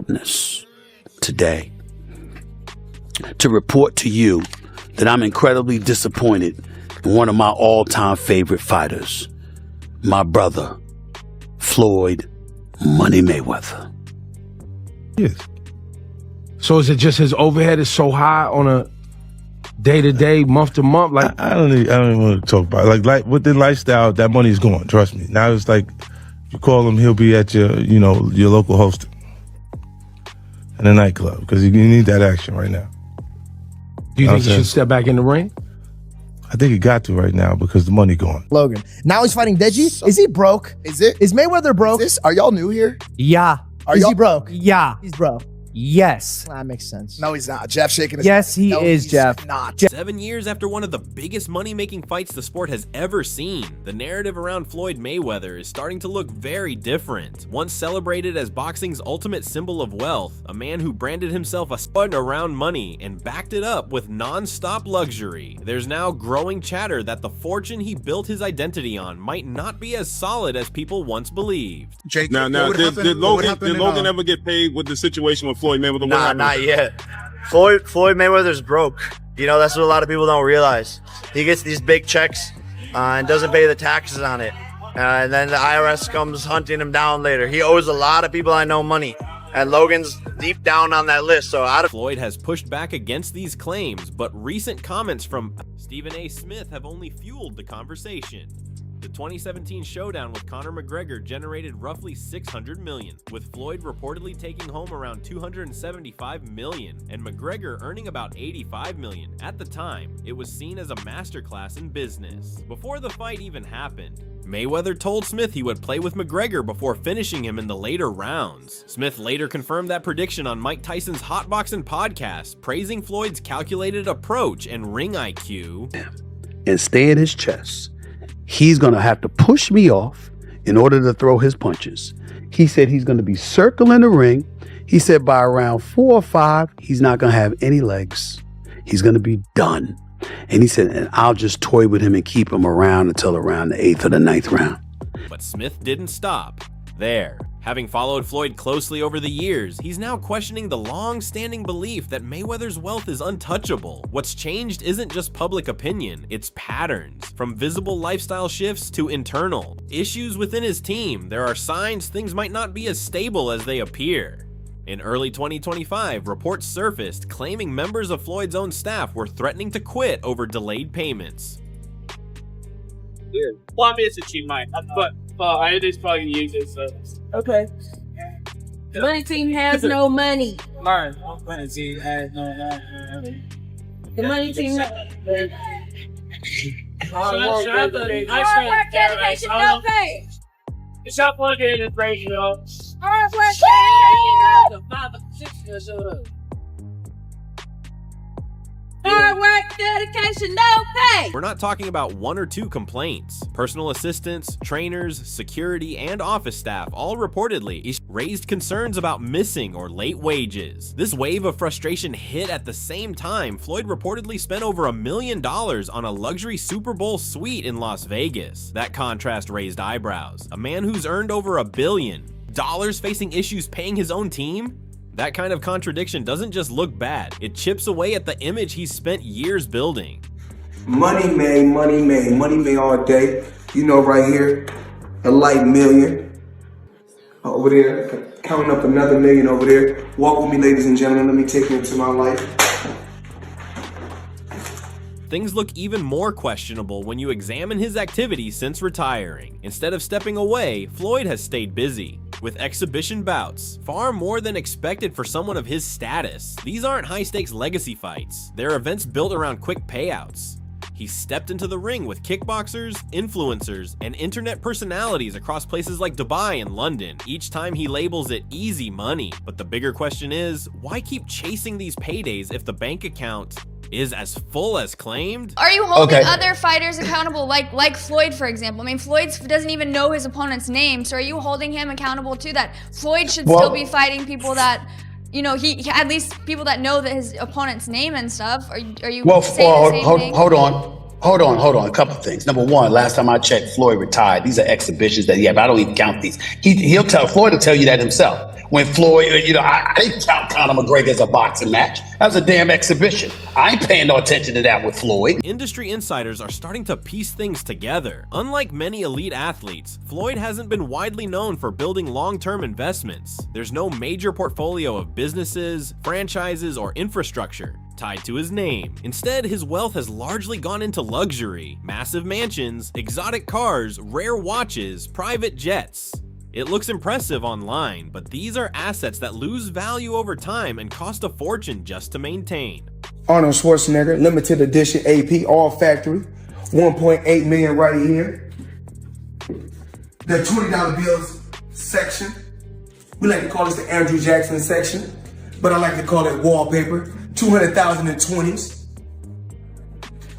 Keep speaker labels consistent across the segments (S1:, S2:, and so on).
S1: boldness today to report to you that I'm incredibly disappointed in one of my all-time favorite fighters, my brother, Floyd Money Mayweather.
S2: Yes. So is it just his overhead is so high on a day-to-day, month-to-month? Like
S3: I don't even want to talk about it. Like with the lifestyle, that money's gone. Trust me. Now it's like you call him, he'll be at your local host in a nightclub because you need that action right now.
S2: Do you think he should step back in the ring?
S3: I think he got to right now because the money gone.
S4: Logan. Now he's fighting Deji. Is he broke? Is Mayweather broke?
S5: Are y'all new here?
S6: Yeah.
S4: Is he broke?
S6: Yeah.
S4: He's broke.
S6: Yes.
S4: That makes sense.
S5: No, he's not. Jeff shaking his
S6: Yes, he is, Jeff.
S5: Not.
S7: 7 years after one of the biggest money-making fights the sport has ever seen, the narrative around Floyd Mayweather is starting to look very different. Once celebrated as boxing's ultimate symbol of wealth, a man who branded himself a stud around money and backed it up with non-stop luxury, there's now growing chatter that the fortune he built his identity on might not be as solid as people once believed.
S8: Jake, now, did Logan ever get paid with the situation with Floyd Mayweather?
S9: Nah, not yet. Floyd Mayweather's broke. You know, that's what a lot of people don't realize. He gets these big checks and doesn't pay the taxes on it. And then the IRS comes hunting him down later. He owes a lot of people I know money. And Logan's deep down on that list. So
S7: Floyd has pushed back against these claims, but recent comments from Stephen A. Smith have only fueled the conversation. The 2017 showdown with Conor McGregor generated roughly $600 million, with Floyd reportedly taking home around $275 million and McGregor earning about $85 million. At the time, it was seen as a masterclass in business. Before the fight even happened, Mayweather told Smith he would play with McGregor before finishing him in the later rounds. Smith later confirmed that prediction on Mike Tyson's Hot Boxing podcast, praising Floyd's calculated approach and ring IQ.
S1: And stay at his chest. He's going to have to push me off in order to throw his punches. He said he's going to be circling the ring. He said by around 4 or 5, he's not going to have any legs. He's going to be done. And he said, and I'll just toy with him and keep him around until around the 8th or the 9th round.
S7: But Smith didn't stop there. Having followed Floyd closely over the years, he's now questioning the long-standing belief that Mayweather's wealth is untouchable. What's changed isn't just public opinion, it's patterns. From visible lifestyle shifts to internal issues within his team, there are signs things might not be as stable as they appear. In early 2025, reports surfaced claiming members of Floyd's own staff were threatening to quit over delayed payments.
S10: Well, I mean, it's a cheap mic, but I just probably use it, so. Okay.
S11: The money team has no money.
S10: Martin, money team has no money.
S11: The money team has
S10: hard work, dedication, no pay. It's up for the integration, y'all.
S11: Hard work,
S10: The 5 or 6 years old.
S11: hard work, dedication, no pay.
S7: We're not talking about 1 or 2 complaints. Personal assistants, trainers, security, and office staff all reportedly raised concerns about missing or late wages. This wave of frustration hit at the same time Floyd reportedly spent over $1 million on a luxury Super Bowl suite in Las Vegas. That contrast raised eyebrows. A man who's earned over $1 billion facing issues paying his own team? That kind of contradiction doesn't just look bad, it chips away at the image he's spent years building.
S12: Money made all day. You know, right here, a light million. Over there, counting up another million over there. Walk with me, ladies and gentlemen, let me take you into my life.
S7: Things look even more questionable when you examine his activities since retiring. Instead of stepping away, Floyd has stayed busy with exhibition bouts, far more than expected for someone of his status. These aren't high-stakes legacy fights. They're events built around quick payouts. He stepped into the ring with kickboxers, influencers, and internet personalities across places like Dubai and London. Each time he labels it easy money. But the bigger question is, why keep chasing these paydays if the bank account is as full as claimed?
S13: Are you holding other fighters accountable, like Floyd, for example? I mean, Floyd doesn't even know his opponent's name, so are you holding him accountable to that? Floyd should still be fighting people that, you know, he at least people that know that his opponent's name and stuff. Are you saying the same thing?
S1: Hold on. A couple of things. Number one, last time I checked, Floyd retired. These are exhibitions that he had, but I don't even count these. Floyd will tell you that himself.
S14: when Floyd, I didn't count Conor McGregor as a boxing match. That was a damn exhibition. I ain't paying no attention to that with Floyd.
S7: Industry insiders are starting to piece things together. Unlike many elite athletes, Floyd hasn't been widely known for building long-term investments. There's no major portfolio of businesses, franchises, or infrastructure tied to his name. Instead, his wealth has largely gone into luxury, massive mansions, exotic cars, rare watches, private jets. It looks impressive online, but these are assets that lose value over time and cost a fortune just to maintain.
S12: Arnold Schwarzenegger, limited edition AP, all factory, 1.8 million right here. The $20 bills section. We like to call this the Andrew Jackson section, but I like to call it wallpaper. 200,000 in 20s.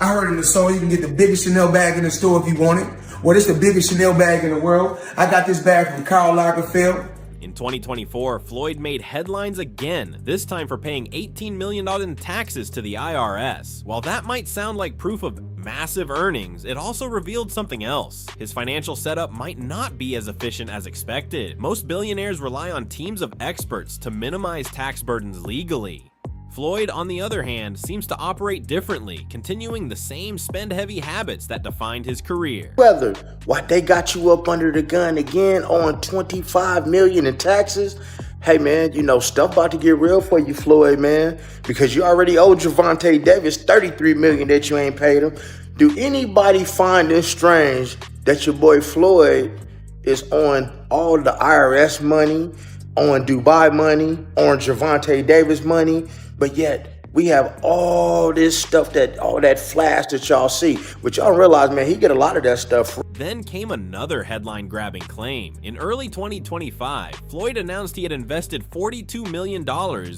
S12: I heard in the song you can get the biggest Chanel bag in the store if you want it. Well, it's the biggest Chanel bag in the world. I got this bag from Karl Lagerfeld.
S7: In 2024, Floyd made headlines again, this time for paying $18 million in taxes to the IRS. While that might sound like proof of massive earnings, it also revealed something else. His financial setup might not be as efficient as expected. Most billionaires rely on teams of experts to minimize tax burdens legally. Floyd, on the other hand, seems to operate differently, continuing the same spend-heavy habits that defined his career.
S15: Whether what they got you up under the gun again on $25 million in taxes, hey man, stuff about to get real for you, Floyd, man, because you already owe Gervonta Davis $33 million that you ain't paid him. Do anybody find it strange that your boy Floyd is on all the IRS money, on Dubai money, on Gervonta Davis money? But yet, we have all this stuff, all that flash that y'all see. But y'all realize, man, he get a lot of that stuff.
S7: Then came another headline-grabbing claim. In early 2025, Floyd announced he had invested $42 million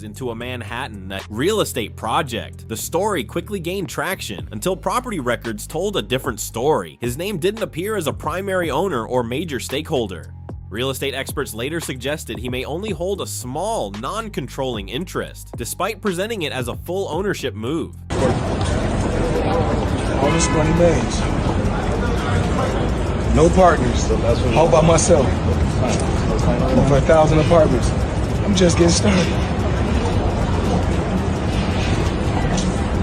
S7: into a Manhattan real estate project. The story quickly gained traction until property records told a different story. His name didn't appear as a primary owner or major stakeholder. Real estate experts later suggested he may only hold a small, non-controlling interest, despite presenting it as a full ownership move.
S12: All this money made. No partners. All by myself. Over 1,000 apartments. I'm just getting started.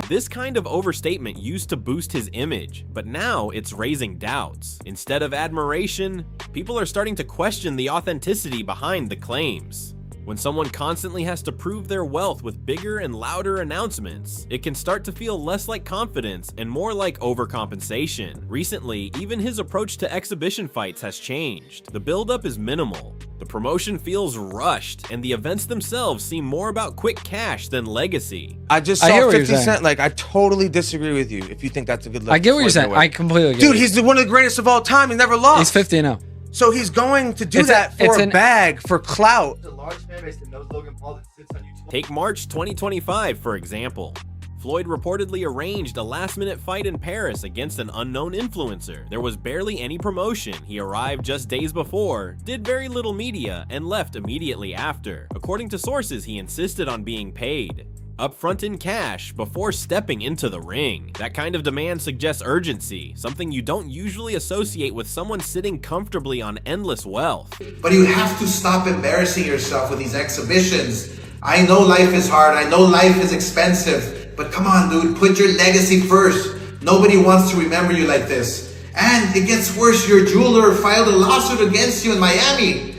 S7: This kind of overstatement used to boost his image, but now it's raising doubts. Instead of admiration, people are starting to question the authenticity behind the claims. When someone constantly has to prove their wealth with bigger and louder announcements, it can start to feel less like confidence and more like overcompensation. Recently, even his approach to exhibition fights has changed. The buildup is minimal. The promotion feels rushed, and the events themselves seem more about quick cash than legacy.
S2: I just saw 50 Cent. I totally disagree with you if you think that's a good look.
S16: I get what you're saying. I completely get it.
S2: Dude, he's one of the greatest of all time. He never lost.
S16: He's 50 now.
S2: So he's going to do that for a bag, for clout.
S7: Take March 2025, for example. Floyd reportedly arranged a last-minute fight in Paris against an unknown influencer. There was barely any promotion. He arrived just days before, did very little media, and left immediately after. According to sources, he insisted on being paid upfront in cash before stepping into the ring. That kind of demand suggests urgency, something you don't usually associate with someone sitting comfortably on endless wealth.
S17: But you have to stop embarrassing yourself with these exhibitions. I know life is hard, I know life is expensive, but come on, dude, put your legacy first. Nobody wants to remember you like this. And it gets worse, your jeweler filed a lawsuit against you in Miami.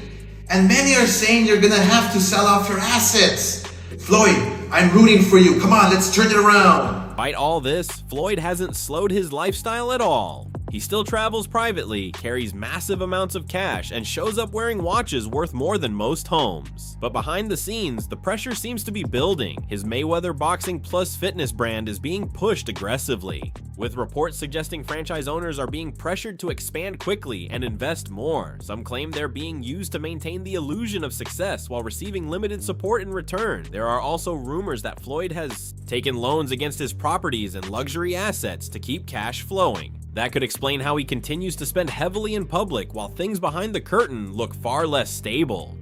S17: And many are saying you're gonna have to sell off your assets. Floyd, I'm rooting for you. Come on, let's turn it around.
S7: Despite all this, Floyd hasn't slowed his lifestyle at all. He still travels privately, carries massive amounts of cash, and shows up wearing watches worth more than most homes. But behind the scenes, the pressure seems to be building. His Mayweather Boxing Plus fitness brand is being pushed aggressively, with reports suggesting franchise owners are being pressured to expand quickly and invest more. Some claim they're being used to maintain the illusion of success while receiving limited support in return. There are also rumors that Floyd has taken loans against his properties and luxury assets to keep cash flowing. That could explain how he continues to spend heavily in public while things behind the curtain look far less stable.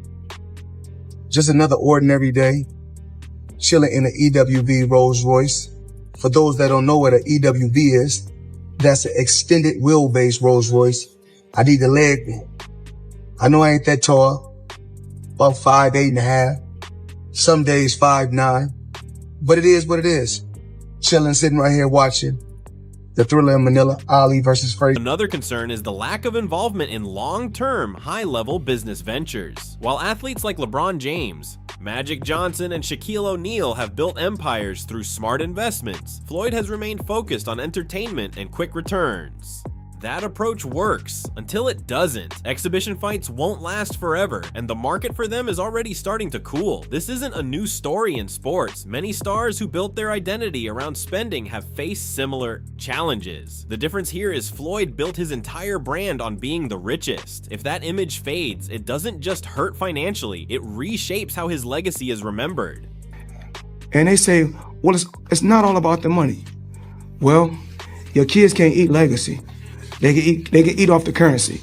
S12: Just another ordinary day, chilling in an EWV Rolls Royce. For those that don't know what an EWV is, that's an extended wheelbase Rolls Royce. I need the leg. I know I ain't that tall, about 5'8.5". Some days 5'9". But it is what it is. Chilling, sitting right here watching the Thriller in Manila, Ali versus Frazier.
S7: Another concern is the lack of involvement in long-term, high-level business ventures. While athletes like LeBron James, Magic Johnson, and Shaquille O'Neal have built empires through smart investments, Floyd has remained focused on entertainment and quick returns. That approach works until it doesn't. Exhibition fights won't last forever, and the market for them is already starting to cool. This isn't a new story in sports. Many stars who built their identity around spending have faced similar challenges. The difference here is Floyd built his entire brand on being the richest. If that image fades, it doesn't just hurt financially, it reshapes how his legacy is remembered.
S12: And they say, well, it's not all about the money. Well, your kids can't eat legacy. They can eat off the currency.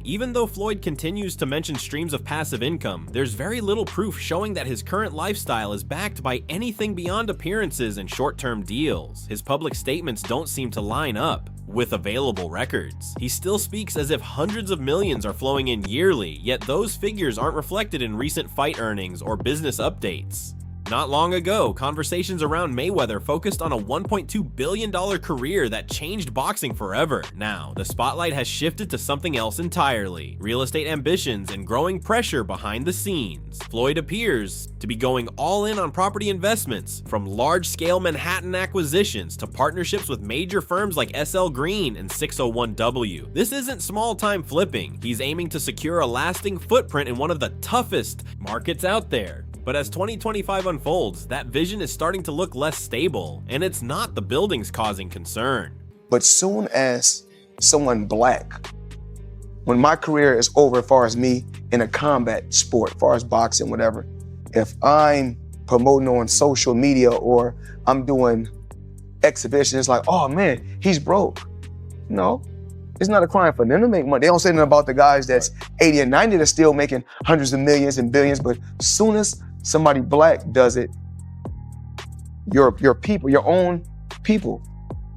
S7: Even though Floyd continues to mention streams of passive income, there's very little proof showing that his current lifestyle is backed by anything beyond appearances and short-term deals. His public statements don't seem to line up with available records. He still speaks as if hundreds of millions are flowing in yearly, yet those figures aren't reflected in recent fight earnings or business updates. Not long ago, conversations around Mayweather focused on a $1.2 billion career that changed boxing forever. Now, the spotlight has shifted to something else entirely: real estate ambitions and growing pressure behind the scenes. Floyd appears to be going all in on property investments, from large-scale Manhattan acquisitions to partnerships with major firms like SL Green and 601W. This isn't small-time flipping. He's aiming to secure a lasting footprint in one of the toughest markets out there. But as 2025 unfolds, that vision is starting to look less stable, and it's not the buildings causing concern.
S12: But soon as someone black, when my career is over as far as me in a combat sport, as far as boxing, whatever, if I'm promoting on social media or I'm doing exhibitions, it's like, oh man, he's broke. No, it's not a crime for them to make money. They don't say nothing about the guys that's 80 and 90 that's still making hundreds of millions and billions, but soon as somebody black does it, your people, your own people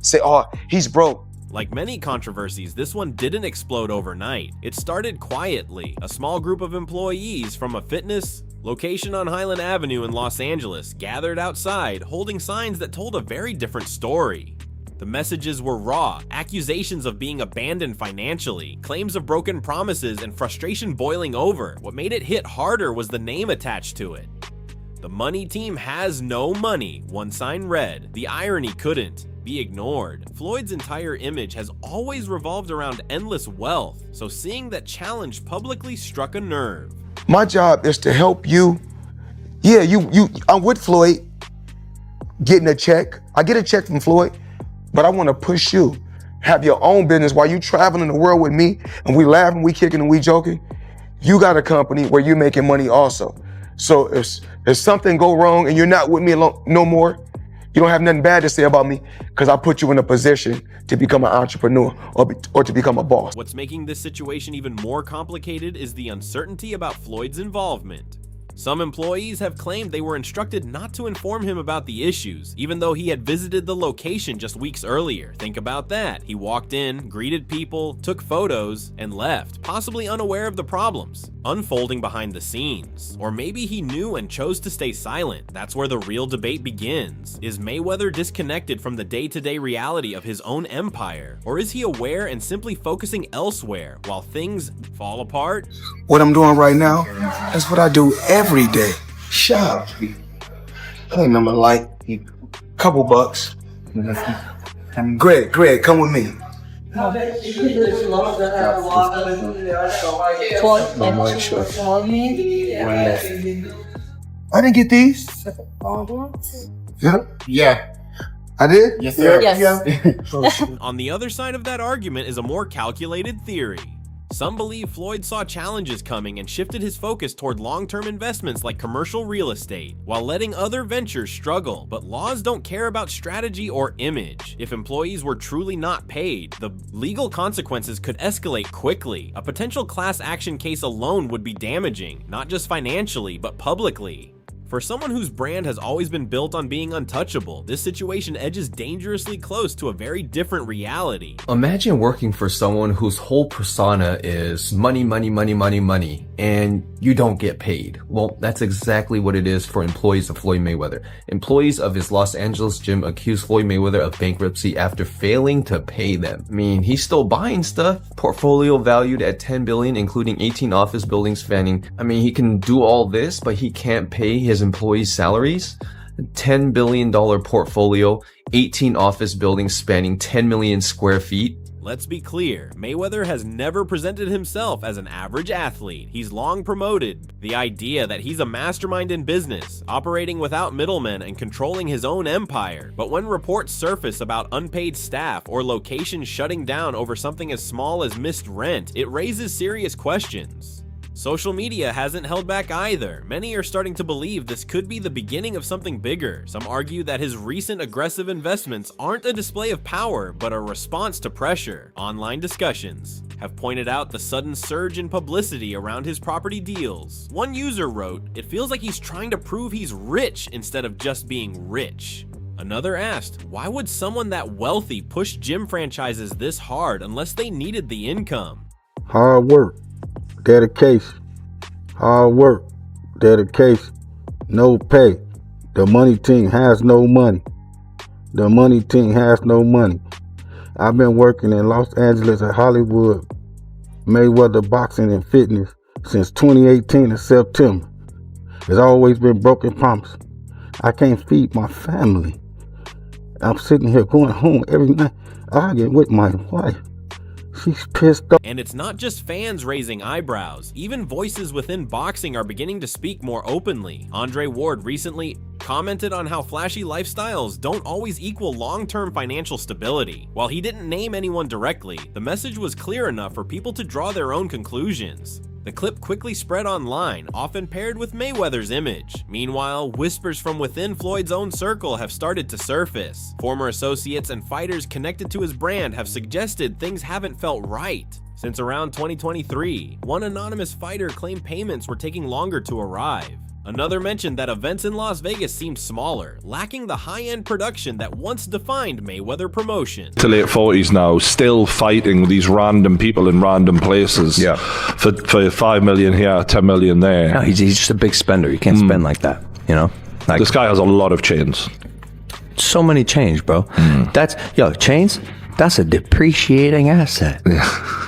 S12: say, oh, he's broke.
S7: Like many controversies, this one didn't explode overnight. It started quietly. A small group of employees from a fitness location on Highland Avenue in Los Angeles gathered outside, holding signs that told a very different story. The messages were raw, accusations of being abandoned financially, claims of broken promises, and frustration boiling over. What made it hit harder was the name attached to it. The money team has no money, one sign read. The irony couldn't be ignored. Floyd's entire image has always revolved around endless wealth, so seeing that challenge publicly struck a nerve.
S12: My job is to help you. Yeah, I'm with Floyd, getting a check. I get a check from Floyd, but I want to push you. Have your own business while you traveling the world with me and we laughing, we kicking, and we joking. You got a company where you're making money also. So if something go wrong and you're not with me no more, you don't have nothing bad to say about me because I put you in a position to become an entrepreneur or to become a boss.
S7: What's making this situation even more complicated is the uncertainty about Floyd's involvement. Some employees have claimed they were instructed not to inform him about the issues, even though he had visited the location just weeks earlier. Think about that. He walked in, greeted people, took photos, and left, possibly unaware of the problems unfolding behind the scenes. Or maybe he knew and chose to stay silent. That's where the real debate begins. Is Mayweather disconnected from the day-to-day reality of his own empire? Or is he aware and simply focusing elsewhere while things fall apart?
S12: What I'm doing right now, that's what I do every day. Shop. Hey, number like couple bucks. Greg, come with me. I didn't get these. Yeah. I did?
S10: Yes, sir.
S12: Yes.
S7: On the other side of that argument is a more calculated theory. Some believe Floyd saw challenges coming and shifted his focus toward long-term investments like commercial real estate, while letting other ventures struggle. But laws don't care about strategy or image. If employees were truly not paid, the legal consequences could escalate quickly. A potential class action case alone would be damaging, not just financially, but publicly. For someone whose brand has always been built on being untouchable, this situation edges dangerously close to a very different reality.
S16: Imagine working for someone whose whole persona is money, money, money, money, money, and you don't get paid. Well, that's exactly what it is for employees of Floyd Mayweather. Employees of his Los Angeles gym accused Floyd Mayweather of bankruptcy after failing to pay them. I mean, he's still buying stuff. Portfolio valued at $10 billion, including 18 office buildings spanning. I mean, he can do all this, but he can't pay his employees' salaries. $10 billion portfolio, 18 office buildings spanning 10 million square feet.
S7: Let's be clear, Mayweather has never presented himself as an average athlete. He's long promoted the idea that he's a mastermind in business, operating without middlemen and controlling his own empire. But when reports surface about unpaid staff or locations shutting down over something as small as missed rent, it raises serious questions. Social media hasn't held back either. Many are starting to believe this could be the beginning of something bigger. Some argue that his recent aggressive investments aren't a display of power, but a response to pressure. Online discussions have pointed out the sudden surge in publicity around his property deals. One user wrote, "It feels like he's trying to prove he's rich instead of just being rich." Another asked, why would someone that wealthy push gym franchises this hard unless they needed the income?
S18: Hard work. Dedication, hard work, dedication, no pay. The money team has no money. The money team has no money. I've been working in Los Angeles and Hollywood, Mayweather boxing and fitness since 2018 in September. There's always been broken promises. I can't feed my family. I'm sitting here going home every night arguing with my wife. She's pissed off.
S7: And it's not just fans raising eyebrows. Even voices within boxing are beginning to speak more openly. Andre Ward recently commented on how flashy lifestyles don't always equal long-term financial stability. While he didn't name anyone directly, the message was clear enough for people to draw their own conclusions. The clip quickly spread online, often paired with Mayweather's image. Meanwhile, whispers from within Floyd's own circle have started to surface. Former associates and fighters connected to his brand have suggested things haven't felt right. Since around 2023, one anonymous fighter claimed payments were taking longer to arrive. Another mentioned that events in Las Vegas seemed smaller, lacking the high-end production that once defined Mayweather promotion.
S19: To late 40s now, still fighting with these random people in random places.
S20: Yeah.
S19: For 5 million here, 10 million there.
S20: No, he's just a big spender. You can't spend like that, you know? Like,
S19: this guy has a lot of chains.
S20: So many chains, bro. Chains, that's a depreciating asset.
S19: Yeah.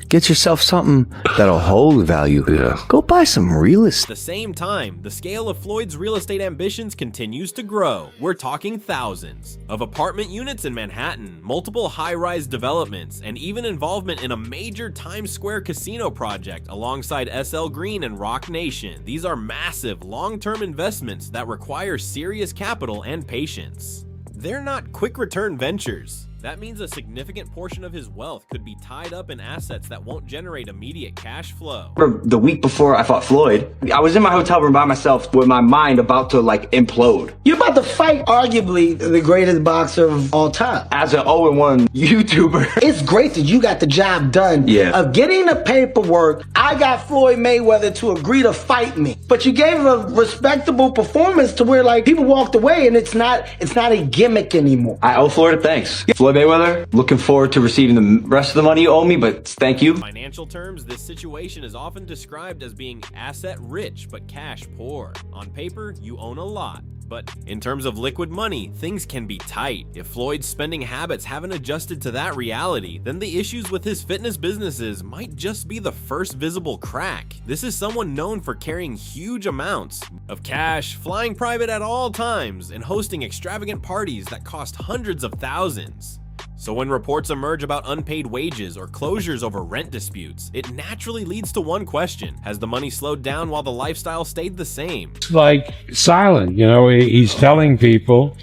S20: Get yourself something that'll hold value.
S19: Yeah.
S20: Go buy some real estate.
S7: At the same time, the scale of Floyd's real estate ambitions continues to grow. We're talking thousands of apartment units in Manhattan, multiple high-rise developments, and even involvement in a major Times Square casino project alongside SL Green and Rock Nation. These are massive, long-term investments that require serious capital and patience. They're not quick return ventures. That means a significant portion of his wealth could be tied up in assets that won't generate immediate cash flow.
S21: The week before I fought Floyd, I was in my hotel room by myself with my mind about to implode.
S22: You're about to fight arguably the greatest boxer of all time.
S21: As an 0-1 YouTuber.
S22: It's great that you got the job done of getting the paperwork. I got Floyd Mayweather to agree to fight me. But you gave him a respectable performance to where people walked away and it's not a gimmick anymore.
S21: I owe Floyd a thanks. Floyd Mayweather, looking forward to receiving the rest of the money you owe me, but thank you.
S7: In financial terms, this situation is often described as being asset rich but cash poor. On paper, you own a lot. But in terms of liquid money, things can be tight. If Floyd's spending habits haven't adjusted to that reality, then the issues with his fitness businesses might just be the first visible crack. This is someone known for carrying huge amounts of cash, flying private at all times, and hosting extravagant parties that cost hundreds of thousands. So when reports emerge about unpaid wages or closures over rent disputes, it naturally leads to one question. Has the money slowed down while the lifestyle stayed the same?
S2: It's like silent, he's telling people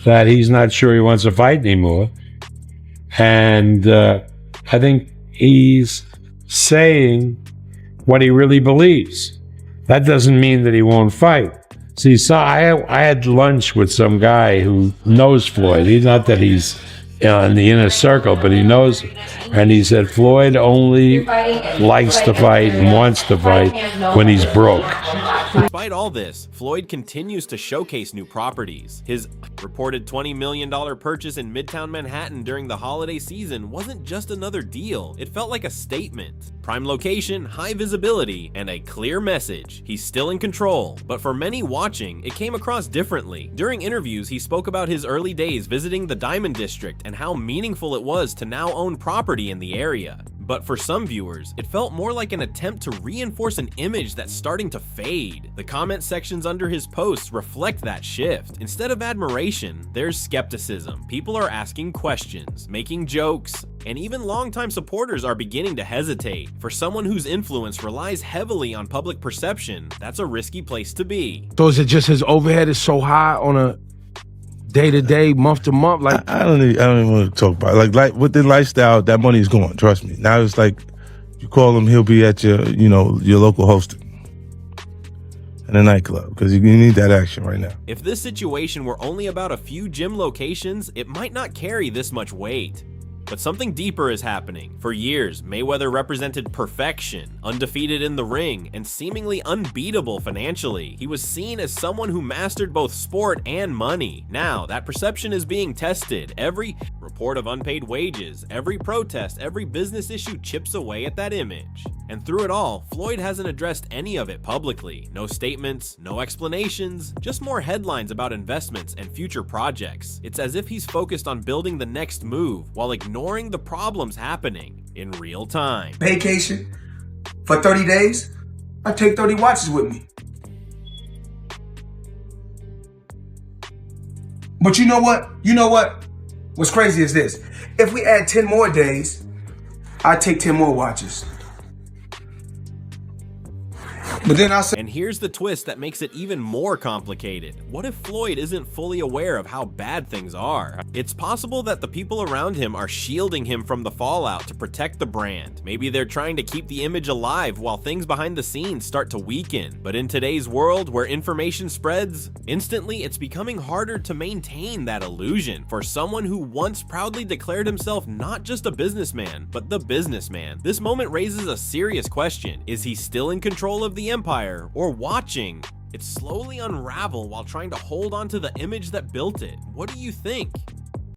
S2: that he's not sure he wants to fight anymore. And I think he's saying what he really believes. That doesn't mean that he won't fight. See, I had lunch with some guy who knows Floyd. He's not that he's in the inner circle, but he knows, and he said Floyd only likes to fight and wants to fight when he's broke.
S7: Despite all this, Floyd continues to showcase new properties. His reported $20 million purchase in Midtown Manhattan during the holiday season wasn't just another deal, it felt like a statement. Prime location, high visibility, and a clear message. He's still in control, but for many watching, it came across differently. During interviews, he spoke about his early days visiting the Diamond District and how meaningful it was to now own property in the area. But for some viewers, it felt more like an attempt to reinforce an image that's starting to fade. The comment sections under his posts reflect that shift. Instead of admiration, there's skepticism. People are asking questions, making jokes, and even longtime supporters are beginning to hesitate. For someone whose influence relies heavily on public perception, that's a risky place to be.
S3: So is it just his overhead is so high on a day-to-day, month-to-month? Like
S4: I don't even want to talk about it. Like with the lifestyle, that money is gone. Trust me. Now it's like you call him, he'll be at your local hosting in a nightclub because you need that action right now.
S7: If this situation were only about a few gym locations, it might not carry this much weight. But something deeper is happening. For years, Mayweather represented perfection, undefeated in the ring, and seemingly unbeatable financially. He was seen as someone who mastered both sport and money. Now, that perception is being tested. Every report of unpaid wages, every protest, every business issue chips away at that image. And through it all, Floyd hasn't addressed any of it publicly. No statements, no explanations, just more headlines about investments and future projects. It's as if he's focused on building the next move while ignoring the problems happening in real time.
S12: Vacation for 30 days, I take 30 watches with me. But you know what? What's crazy is this. If we add 10 more days, I take 10 more watches. But then I say,
S7: and here's the twist that makes it even more complicated. What if Floyd isn't fully aware of how bad things are? It's possible that the people around him are shielding him from the fallout to protect the brand. Maybe they're trying to keep the image alive while things behind the scenes start to weaken. But in today's world where information spreads instantly, it's becoming harder to maintain that illusion for someone who once proudly declared himself not just a businessman, but the businessman. This moment raises a serious question. Is he still in control of the empire, or watching it slowly unravel while trying to hold on to the image that built it? What do you think?